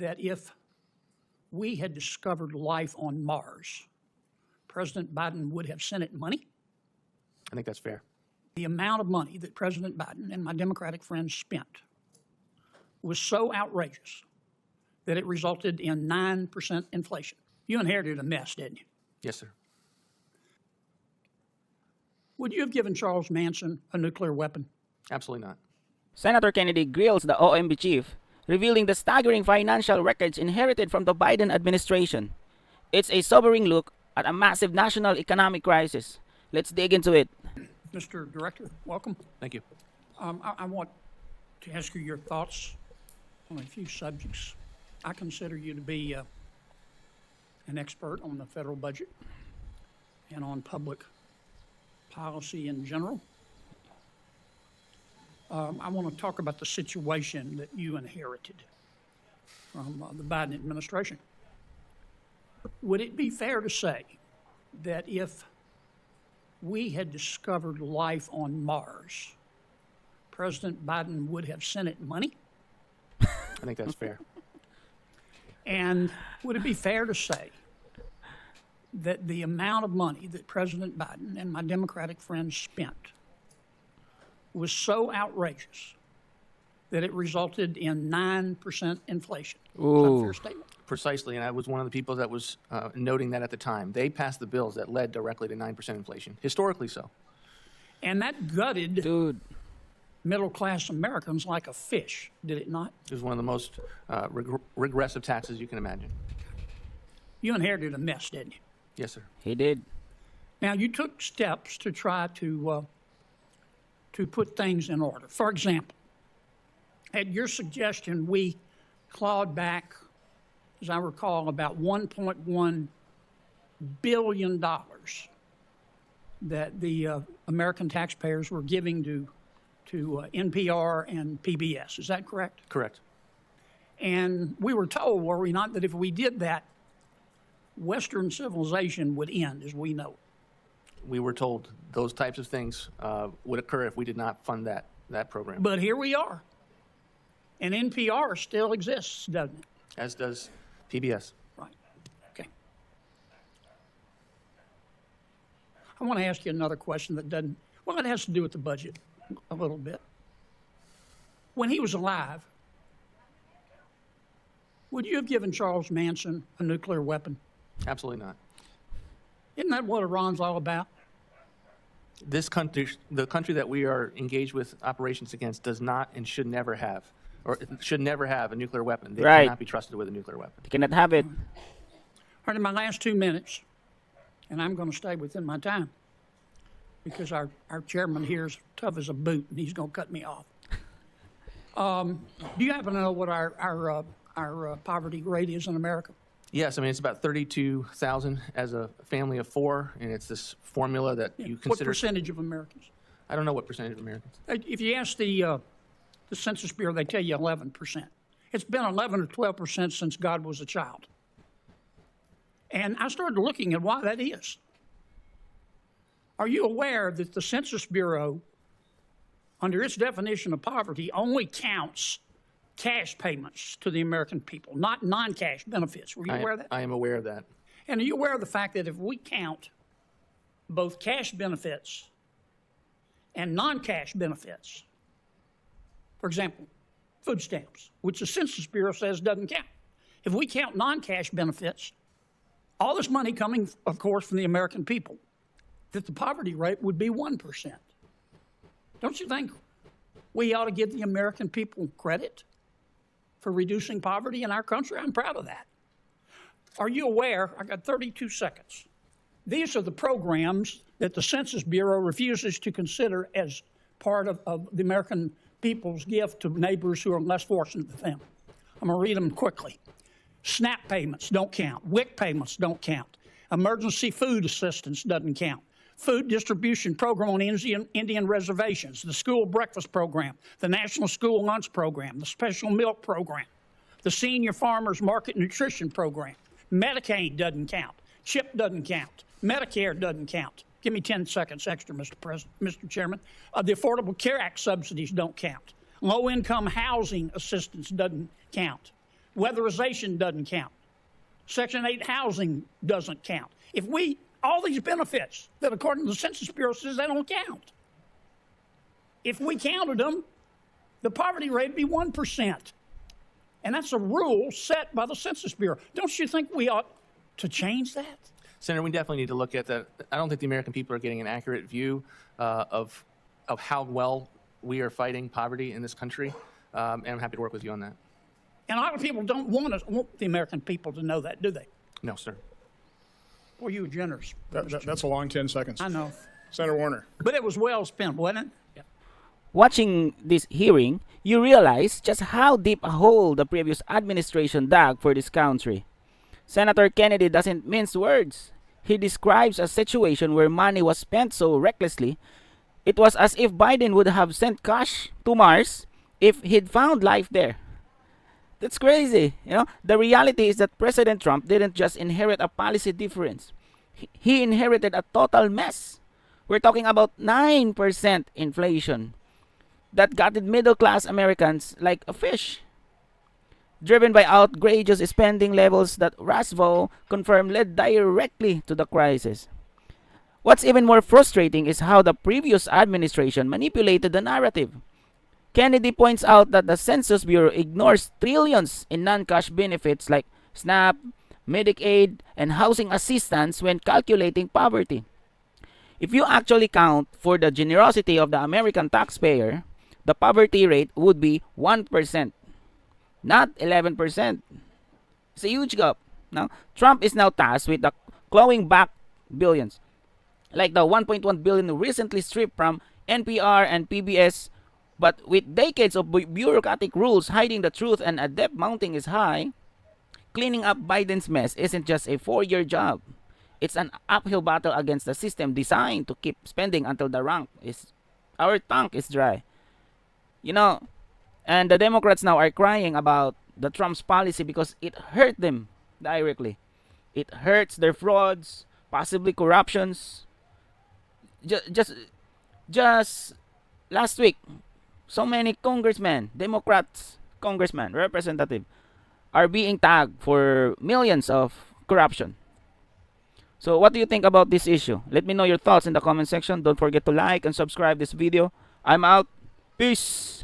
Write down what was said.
that if we had discovered life on Mars, President Biden would have sent it money? I think that's fair. The amount of money that President Biden and my Democratic friends spent was so outrageous that it resulted in 9% inflation. You inherited a mess, didn't you? Yes, sir. Would you have given Charles Manson a nuclear weapon? Absolutely not. Senator Kennedy grills the OMB chief, revealing the staggering financial wreckage inherited from the Biden administration. It's a sobering look at a massive national economic crisis. Let's dig into it. Mr. Director, welcome. Thank you. I want to ask you your thoughts on a few subjects. I consider you to be an expert on the federal budget and on public policy in general. I want to talk about the situation that you inherited from the Biden administration. Would it be fair to say that if we had discovered life on Mars, President Biden would have sent it money? I think that's fair. And would it be fair to say that the amount of money that President Biden and my Democratic friends spent was so outrageous that it resulted in 9% inflation? Ooh. Is that a fair statement? Precisely, and I was one of the people that was noting that at the time. They passed the bills that led directly to 9% inflation, historically so. And that gutted Dude. middle-class Americans like a fish, did it not? It was one of the most regressive taxes you can imagine. You inherited a mess, didn't you? Yes, sir. He did. Now, you took steps to try to put things in order. For example, at your suggestion, we clawed back, as I recall, about $1.1 billion that the American taxpayers were giving to NPR and PBS. Is that correct? Correct. And we were told, were we not, that if we did that, Western civilization would end as we know it. We were told those types of things would occur if we did not fund that program. But here we are. And NPR still exists, doesn't it? As does PBS. Right. Okay. I want to ask you another question that doesn't, well, it has to do with the budget a little bit. When he was alive, would you have given Charles Manson a nuclear weapon? Absolutely not. Isn't that what Iran's all about? This country, the country that we are engaged with operations against, does not and should never have a nuclear weapon. They Right. cannot be trusted with a nuclear weapon. He cannot have it. All right, in my last 2 minutes, and I'm going to stay within my time because our chairman here is tough as a boot, and he's going to cut me off. Do you happen to know what our poverty rate is in America? Yes, I mean, it's about 32,000 as a family of four, and it's this formula that you What consider. percentage of Americans? I don't know what percentage of Americans. If you ask the Census Bureau, they tell you 11%. It's been 11 or 12% since God was a child. And I started looking at why that is. Are you aware that the Census Bureau, under its definition of poverty, only counts cash payments to the American people, not non-cash benefits? Were you aware of that? I am aware of that. And are you aware of the fact that if we count both cash benefits and non-cash benefits, for example, food stamps, which the Census Bureau says doesn't count, if we count non-cash benefits, all this money coming, of course, from the American people, that the poverty rate would be 1%. Don't you think we ought to give the American people credit for reducing poverty in our country? I'm proud of that. Are you aware, I got 32 seconds, these are the programs that the Census Bureau refuses to consider as part of the American people's gift to neighbors who are less fortunate than them. I'm going to read them quickly. SNAP payments don't count. WIC payments don't count. Emergency food assistance doesn't count. Food distribution program on Indian reservations, the school breakfast program, the National School Lunch Program, the Special Milk Program, the Senior Farmers Market Nutrition Program. Medicaid doesn't count. CHIP doesn't count. Medicare doesn't count. Give me 10 seconds extra, Mr. Chairman. The Affordable Care Act subsidies don't count. Low-income housing assistance doesn't count. Weatherization doesn't count. Section 8 housing doesn't count. All these benefits that according to the Census Bureau says they don't count. If we counted them, the poverty rate would be 1%. And that's a rule set by the Census Bureau. Don't you think we ought to change that? Senator, we definitely need to look at that. I don't think the American people are getting an accurate view of how well we are fighting poverty in this country, and I'm happy to work with you on that. And a lot of people don't want the American people to know that, do they? No, sir. Well, you were generous. That's a long 10 seconds. I know. Senator Warner. But it was well spent, wasn't it? Watching this hearing, you realize just how deep a hole the previous administration dug for this country. Senator Kennedy doesn't mince words. He describes a situation where money was spent so recklessly, it was as if Biden would have sent cash to Mars if he'd found life there. That's crazy. The reality is that President Trump didn't just inherit a policy difference. He inherited a total mess. We're talking about 9% inflation that gutted middle-class Americans like a fish, driven by outrageous spending levels that Russ confirmed led directly to the crisis. What's even more frustrating is how the previous administration manipulated the narrative. Kennedy points out that the Census Bureau ignores trillions in non-cash benefits like SNAP, Medicaid, and housing assistance when calculating poverty. If you actually count for the generosity of the American taxpayer, the poverty rate would be 1%, not 11%. It's a huge gap. Now, Trump is now tasked with the clawing back billions, like the 1.1 billion recently stripped from NPR and PBS. But with decades of bureaucratic rules hiding the truth and a debt mounting is high, cleaning up Biden's mess isn't just a 4-year job. It's an uphill battle against a system designed to keep spending until our tank is dry. And the Democrats now are crying about the Trump's policy because it hurt them directly. It hurts their frauds, possibly corruptions. Just last week, so many Democrats, representative, are being tagged for millions of corruption. So what do you think about this issue? Let me know your thoughts in the comment section. Don't forget to like and subscribe this video. I'm out. Peace.